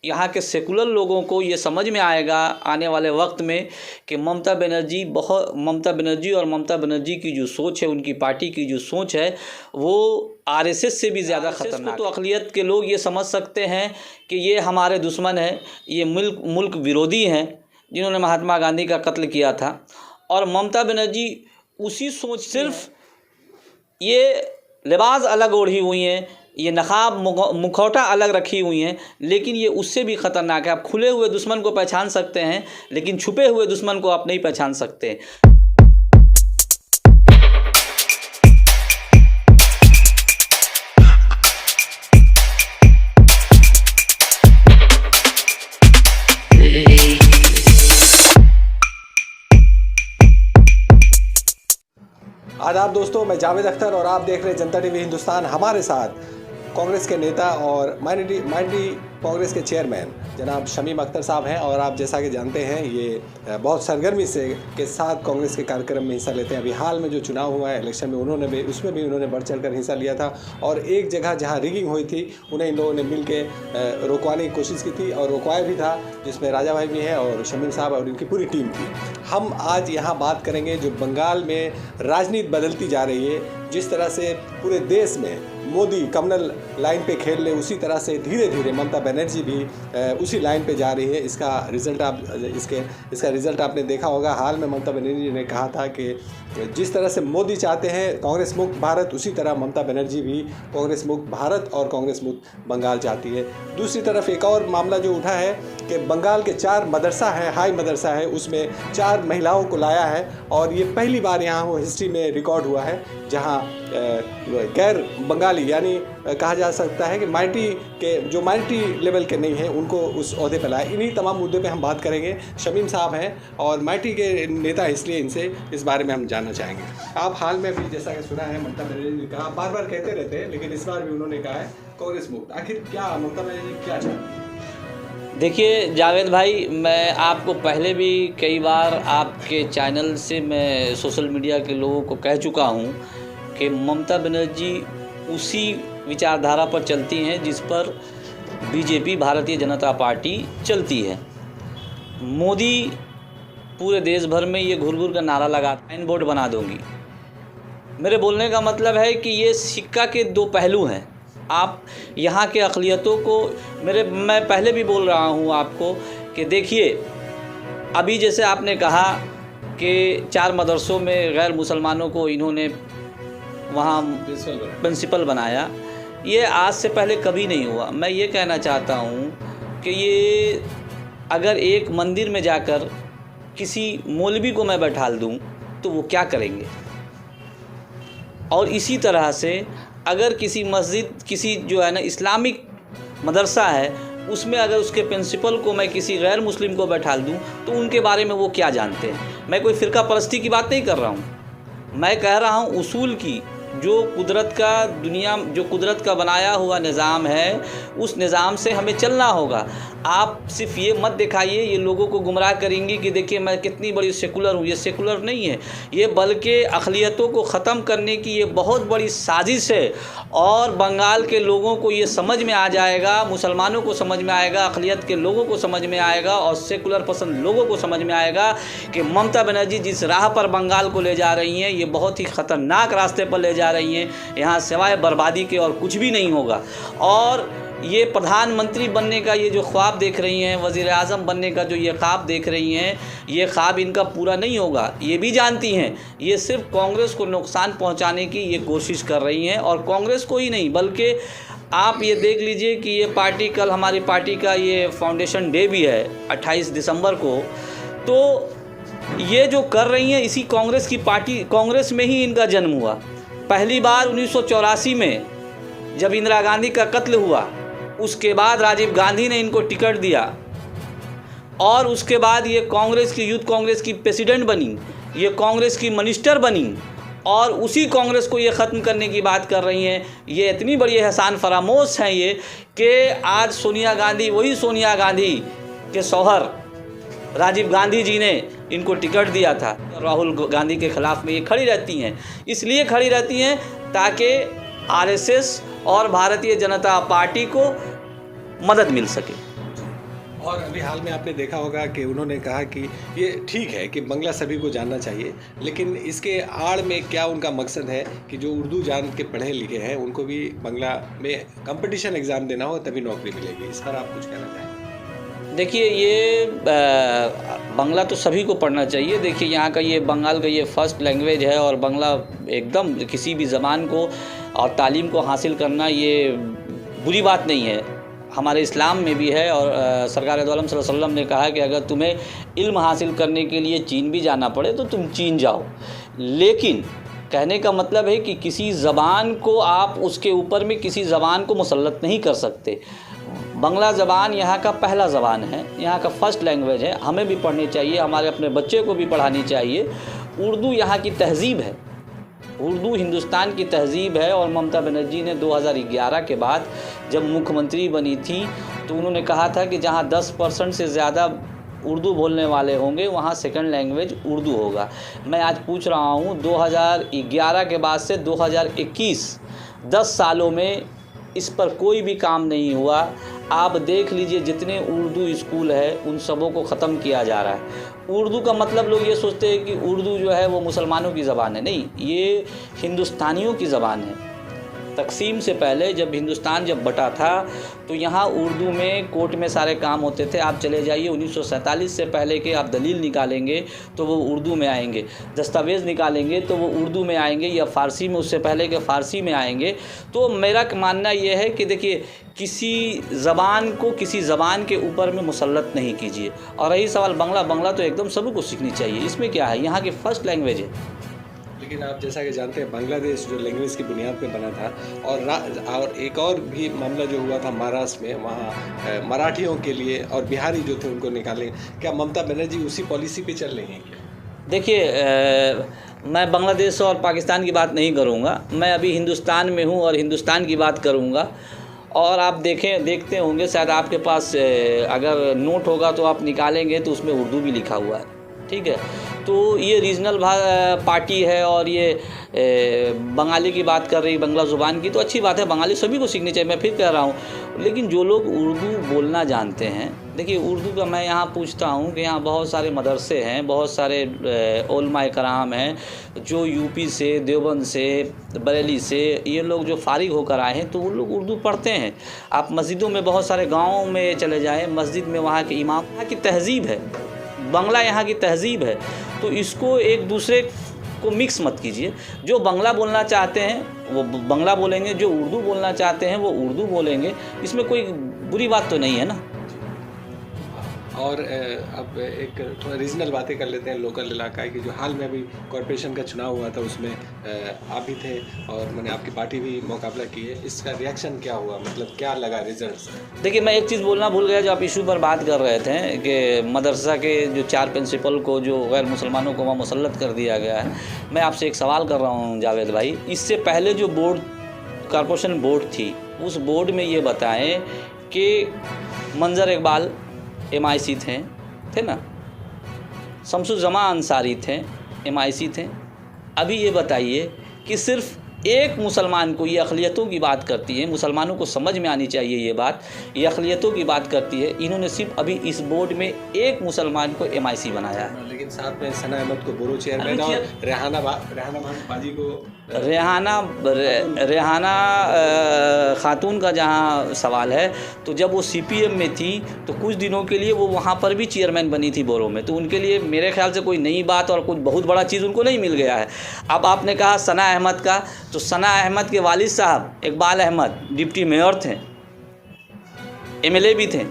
यहाँ के सेकुलर लोगों को ये समझ में आएगा आने वाले वक्त में कि ममता बनर्जी और ममता बनर्जी की जो सोच है, उनकी पार्टी की जो सोच है, वो आरएसएस से भी ज़्यादा खतरनाक। तो अक़लियत के लोग ये समझ सकते हैं कि ये हमारे दुश्मन हैं, ये मुल्क विरोधी हैं जिन्होंने महात्मा गांधी का कत्ल किया था। और ममता बनर्जी उसी सोच, सिर्फ ये लिबास अलग ओढ़ी हुई हैं, ये नकाब मुखौटा अलग रखी हुई हैं, लेकिन ये उससे भी ख़तरनाक है। आप खुले हुए दुश्मन को पहचान सकते हैं, लेकिन छुपे हुए दुश्मन को आप नहीं पहचान सकते। आदाब दोस्तों, मैं जावेद अख्तर और आप देख रहे हैं जनता टीवी हिंदुस्तान। हमारे साथ कांग्रेस के नेता और माइनॉरिटी कांग्रेस के चेयरमैन जनाब शमीम अख्तर साहब हैं। और आप जैसा कि जानते हैं, ये बहुत सरगर्मी से के साथ कांग्रेस के कार्यक्रम में हिस्सा लेते हैं। अभी हाल में जो चुनाव हुआ है इलेक्शन में, उसमें भी उन्होंने बढ़ चढ़ कर हिस्सा लिया था। और एक जगह जहां रिगिंग हुई थी, उन्हें इन लोगों ने मिल के रोकवाने की कोशिश की थी और रोकवाया भी था, जिसमें राजा भाई भी हैं और शमीम साहब और इनकी पूरी टीम थी। हम आज यहाँ बात करेंगे जो बंगाल में राजनीति बदलती जा रही है, जिस तरह से पूरे देश में मोदी कमनल लाइन पे खेल ले, उसी तरह से धीरे धीरे ममता बनर्जी भी उसी लाइन पे जा रही है। इसका रिज़ल्ट आपने देखा होगा। हाल में ममता बनर्जी ने कहा था कि जिस तरह से मोदी चाहते हैं कांग्रेस मुक्त भारत, उसी तरह ममता बनर्जी भी कांग्रेस मुक्त भारत और कांग्रेस मुक्त बंगाल चाहती है। दूसरी तरफ एक और मामला जो उठा है कि बंगाल के 4 मदरसा है, हाई मदरसा है, उसमें 4 महिलाओं को लाया है। और ये पहली बार यहाँ वो हिस्ट्री में रिकॉर्ड हुआ है जहाँ गैर बंगाली, यानी कहा जा सकता है कि माइनॉरिटी लेवल के नहीं हैं, उनको उस ओहदे पर लाया। इन्हीं तमाम मुद्दों पे हम बात करेंगे। शमीम साहब हैं और माइनॉरिटी के नेता, इसलिए इनसे इस बारे में हम जानना चाहेंगे। आप हाल में भी जैसा कि सुना है, ममता बनर्जी ने कहा, बार बार कहते रहते हैं, लेकिन इस बार भी उन्होंने कहा है कांग्रेस मुक्त। आखिर क्या ममता बनर्जी क्या चाहती है? देखिए जावेद भाई, मैं आपको पहले भी कई बार आपके चैनल से मैं सोशल मीडिया के लोगों को कह चुका हूँ कि ममता बनर्जी उसी विचारधारा पर चलती हैं जिस पर बीजेपी, भारतीय जनता पार्टी चलती है। मोदी पूरे देश भर में ये घुर का नारा लगाता है, साइन बोर्ड बना दूंगी। मेरे बोलने का मतलब है कि ये सिक्का के 2 पहलू हैं। आप यहाँ के अक़लियतों को, मैं पहले भी बोल रहा हूँ आपको कि देखिए, अभी जैसे आपने कहा कि 4 मदरसों में गैर मुसलमानों को इन्होंने वहाँ प्रिंसिपल बनाया, ये आज से पहले कभी नहीं हुआ। मैं ये कहना चाहता हूँ कि ये अगर एक मंदिर में जाकर किसी मौलवी को मैं बैठाल दूँ तो वो क्या करेंगे। और इसी तरह से अगर किसी मस्जिद, किसी जो है ना इस्लामिक मदरसा है, उसमें अगर उसके प्रिंसिपल को मैं किसी गैर मुस्लिम को बैठाल दूं तो उनके बारे में वो क्या जानते हैं। मैं कोई फ़िरका परस्ती की बात नहीं कर रहा हूं, मैं कह रहा हूं उसूल की। जो कुदरत का बनाया हुआ निज़ाम है, उस निज़ाम से हमें चलना होगा। आप सिर्फ ये मत दिखाइए, ये लोगों को गुमराह करेंगी कि देखिए मैं कितनी बड़ी सेकुलर हूँ। ये सेकुलर नहीं है, ये बल्कि अक़लियतों को ख़त्म करने की ये बहुत बड़ी साजिश है। और बंगाल के लोगों को ये समझ में आ जाएगा, मुसलमानों को समझ में आएगा, अक़लियत के लोगों को समझ में आएगा और सेकुलर पसंद लोगों को समझ में आएगा कि ममता बनर्जी जिस राह पर बंगाल को ले जा रही हैं, ये बहुत ही ख़तरनाक रास्ते पर ले जा रही हैं। यहाँ सिवाय बर्बादी के और कुछ भी नहीं होगा। और ये प्रधानमंत्री बनने का ये जो ख्वाब देख रही हैं, वज़ीर आज़म बनने का जो ये ख्वाब देख रही हैं, ये ख्वाब इनका पूरा नहीं होगा। ये भी जानती हैं, ये सिर्फ कांग्रेस को नुकसान पहुंचाने की ये कोशिश कर रही हैं। और कांग्रेस को ही नहीं, बल्कि आप ये देख लीजिए कि ये पार्टी, कल हमारी पार्टी का ये फाउंडेशन डे भी है 28 दिसंबर को। तो ये जो कर रही हैं, इसी कांग्रेस की पार्टी, कांग्रेस में ही इनका जन्म हुआ। पहली बार 1984 में जब इंदिरा गांधी का कत्ल हुआ, उसके बाद राजीव गांधी ने इनको टिकट दिया और उसके बाद ये कांग्रेस की, यूथ कांग्रेस की प्रेसिडेंट बनी, ये कांग्रेस की मिनिस्टर बनी और उसी कांग्रेस को ये ख़त्म करने की बात कर रही हैं। ये इतनी बड़ी एहसान फरामोश हैं ये कि आज सोनिया गांधी, वही सोनिया गांधी के शौहर राजीव गांधी जी ने इनको टिकट दिया था। राहुल गांधी के ख़िलाफ़ में ये खड़ी रहती हैं, इसलिए खड़ी रहती हैं ताकि आरएसएस और भारतीय जनता पार्टी को मदद मिल सके। और अभी हाल में आपने देखा होगा कि उन्होंने कहा कि ये ठीक है कि बंगला सभी को जानना चाहिए, लेकिन इसके आड़ में क्या उनका मकसद है कि जो उर्दू जान के पढ़े लिखे हैं उनको भी बंगला में कंपटीशन एग्ज़ाम देना हो तभी नौकरी मिलेगी। इस पर आप कुछ कहना चाहेंगे? देखिए, ये बंगला तो सभी को पढ़ना चाहिए। देखिए, यहाँ का ये बंगाल का ये फर्स्ट लैंग्वेज है और बंगला एकदम किसी भी ज़बान को और तालीम को हासिल करना ये बुरी बात नहीं है। हमारे इस्लाम में भी है और सरकार दो आलम सल्लल्लाहु अलैहि वसल्लम ने कहा कि अगर तुम्हें इल्म हासिल करने के लिए चीन भी जाना पड़े तो तुम चीन जाओ। लेकिन कहने का मतलब है कि किसी ज़बान को आप उसके ऊपर में किसी ज़बान को मुसल्लत नहीं कर सकते। बंगला ज़बान यहाँ का पहला ज़बान है, यहाँ का फर्स्ट लैंग्वेज है, हमें भी पढ़नी चाहिए, हमारे अपने बच्चे को भी पढ़ानी चाहिए। उर्दू यहाँ की तहज़ीब है, उर्दू हिंदुस्तान की तहज़ीब है। और ममता बनर्जी ने 2011 के बाद जब मुख्यमंत्री बनी थी तो उन्होंने कहा था कि जहाँ 10% से ज़्यादा उर्दू बोलने वाले होंगे वहाँ सेकंड लैंग्वेज उर्दू होगा। मैं आज पूछ रहा हूँ 2011 के बाद से 2021 10 सालों में इस पर कोई भी काम नहीं हुआ। आप देख लीजिए जितने उर्दू स्कूल है उन सबों को ख़त्म किया जा रहा है। उर्दू का मतलब लोग ये सोचते हैं कि उर्दू जो है वो मुसलमानों की ज़बान है, नहीं, ये हिंदुस्तानियों की ज़बान है। तकसीम से पहले जब हिंदुस्तान जब बटा था तो यहाँ उर्दू में कोर्ट में सारे काम होते थे। आप चले जाइए 1947 से पहले के आप दलील निकालेंगे तो वो उर्दू में आएंगे, दस्तावेज़ निकालेंगे तो वो उर्दू में आएंगे या फ़ारसी में, उससे पहले के फ़ारसी में आएंगे। तो मेरा मानना ये है कि देखिए, किसी ज़बान को किसी ज़बान के ऊपर में मुसल्लत नहीं कीजिए। और रही सवाल बंगला तो एकदम सभी को सीखनी चाहिए, इसमें क्या है, यहाँ की फ़र्स्ट लैंग्वेज है। लेकिन आप जैसा कि जानते हैं बांग्लादेश जो लैंग्वेज की बुनियाद पे बना था और एक और भी मामला जो हुआ था महाराष्ट्र में, वहाँ मराठियों के लिए और बिहारी जो थे उनको निकाले। क्या ममता बनर्जी उसी पॉलिसी पे चल रही हैं क्या? देखिए, मैं बांग्लादेश और पाकिस्तान की बात नहीं करूँगा, मैं अभी हिंदुस्तान में हूँ और हिंदुस्तान की बात करूँगा। और आप देखते होंगे, शायद आपके पास अगर नोट होगा तो आप निकालेंगे तो उसमें उर्दू भी लिखा हुआ है, ठीक है। तो ये रीजनल पार्टी है और ये बंगाली की बात कर रही, बंगला ज़ुबान की, तो अच्छी बात है, बंगाली सभी को सीखनी चाहिए, मैं फिर कह रहा हूँ। लेकिन जो लोग उर्दू बोलना जानते हैं, देखिए उर्दू का मैं यहाँ पूछता हूँ कि यहाँ बहुत सारे मदरसे हैं, बहुत सारे उलमाए कराम हैं जो यूपी से, देवबंद से, बरेली से, ये लोग जो फारिग होकर आए हैं तो वो लोग उर्दू पढ़ते हैं। आप मस्जिदों में, बहुत सारे गाँव में चले जाएँ, मस्जिद में वहाँ के इमाम, यहाँ की तहज़ीब है, बंगला यहाँ की तहज़ीब है। तो इसको एक दूसरे को मिक्स मत कीजिए। जो बंगला बोलना चाहते हैं वो बंगला बोलेंगे, जो उर्दू बोलना चाहते हैं वो उर्दू बोलेंगे, इसमें कोई बुरी बात तो नहीं है ना। और अब एक थोड़ा रीजनल बातें कर लेते हैं, लोकल इलाका की। जो हाल में अभी कॉरपोरेशन का चुनाव हुआ था उसमें आप भी थे और मैंने आपकी पार्टी भी मुकाबला की है, इसका रिएक्शन क्या हुआ, मतलब क्या लगा रिजल्ट्स? देखिए, मैं एक चीज़ बोलना भूल गया, जो आप इशू पर बात कर रहे थे कि मदरसा के जो 4 प्रिंसिपल को जो गैर मुसलमानों को वहाँ मुसल्लत कर दिया गया है। मैं आपसे एक सवाल कर रहा हूँ जावेद भाई, इससे पहले जो बोर्ड, कॉरपोरेशन बोर्ड थी, उस बोर्ड में ये बताएं कि मंजर इकबाल MIC थे ना, शमसुज़्ज़मा अंसारी थे MIC थे। अभी ये बताइए कि सिर्फ एक मुसलमान को, ये अक़लियतों की बात करती है, मुसलमानों को समझ में आनी चाहिए ये बात, ये अक़लियतों की बात करती है, इन्होंने सिर्फ अभी इस बोर्ड में एक मुसलमान को MIC बनाया है। लेकिन साथ में सना अहमद को बोरो चेयरमैन और रेहाना बाजी को रेहाना खातून का जहाँ सवाल है, तो जब वो CPM में थी तो कुछ दिनों के लिए वो वहाँ पर भी चेयरमैन बनी थी बोरो में, तो उनके लिए मेरे ख्याल से कोई नई बात और कुछ बहुत बड़ा चीज़ उनको नहीं मिल गया है। अब आपने कहा सना अहमद का, तो सना अहमद के वालिद साहब इकबाल अहमद डिप्टी मेयर थे, MLA भी थे,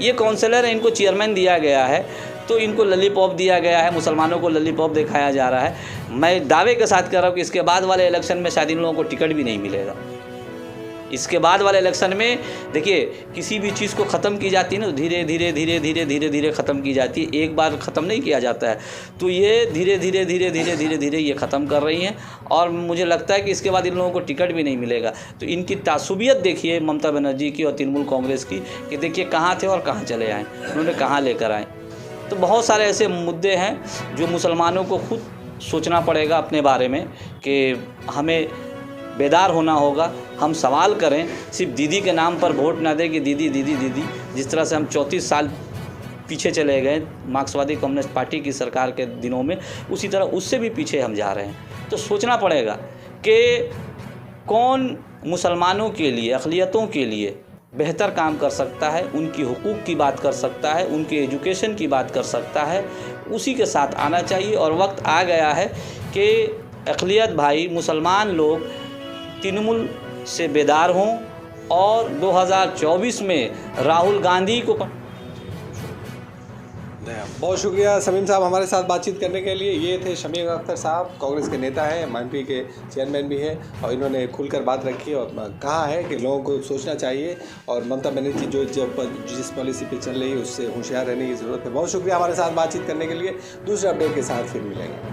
ये काउंसलर है, इनको चेयरमैन दिया गया है, तो इनको ललीपॉप दिया गया है, मुसलमानों को ललीपॉप दिखाया जा रहा है। मैं दावे के साथ कह रहा हूँ कि इसके बाद वाले इलेक्शन में शायद इन लोगों को टिकट भी नहीं मिलेगा। इसके बाद वाले इलेक्शन में देखिए, किसी भी चीज़ को ख़त्म की जाती है ना, धीरे धीरे ख़त्म की जाती है, एक बार ख़त्म नहीं किया जाता है। तो ये धीरे धीरे ये ख़त्म कर रही हैं और मुझे लगता है कि इसके बाद इन लोगों को टिकट भी नहीं मिलेगा। तो इनकी तासुबियत देखिए ममता बनर्जी की और तृणमूल कांग्रेस की, कि देखिए कहाँ थे और कहाँ चले आए, उन्होंने कहाँ लेकर आए। तो बहुत सारे ऐसे मुद्दे हैं जो मुसलमानों को खुद सोचना पड़ेगा अपने बारे में कि हमें बेदार होना होगा। हम सवाल करें, सिर्फ दीदी के नाम पर वोट ना दें कि दीदी दीदी दीदी। जिस तरह से हम 34 साल पीछे चले गए मार्क्सवादी कम्युनिस्ट पार्टी की सरकार के दिनों में, उसी तरह उससे भी पीछे हम जा रहे हैं। तो सोचना पड़ेगा कि कौन मुसलमानों के लिए, अक़लियतों के लिए बेहतर काम कर सकता है, उनकी हुकूक की बात कर सकता है, उनके एजुकेशन की बात कर सकता है, उसी के साथ आना चाहिए। और वक्त आ गया है कि अक़लियत भाई, मुसलमान लोग तृणमूल से बेदार हों और 2024 में राहुल गांधी को। बहुत शुक्रिया शमीम साहब हमारे साथ बातचीत करने के लिए। ये थे शमीम अख्तर साहब, कांग्रेस के नेता हैं, एमपी के चेयरमैन भी हैं, और इन्होंने खुलकर बात रखी और कहा है कि लोगों को सोचना चाहिए और ममता बनर्जी जिस पॉलिसी पे चल रही है उससे होशियार रहने की ज़रूरत है। बहुत शुक्रिया हमारे साथ बातचीत करने के लिए। दूसरे अपडेट के साथ फिर मिलेंगे।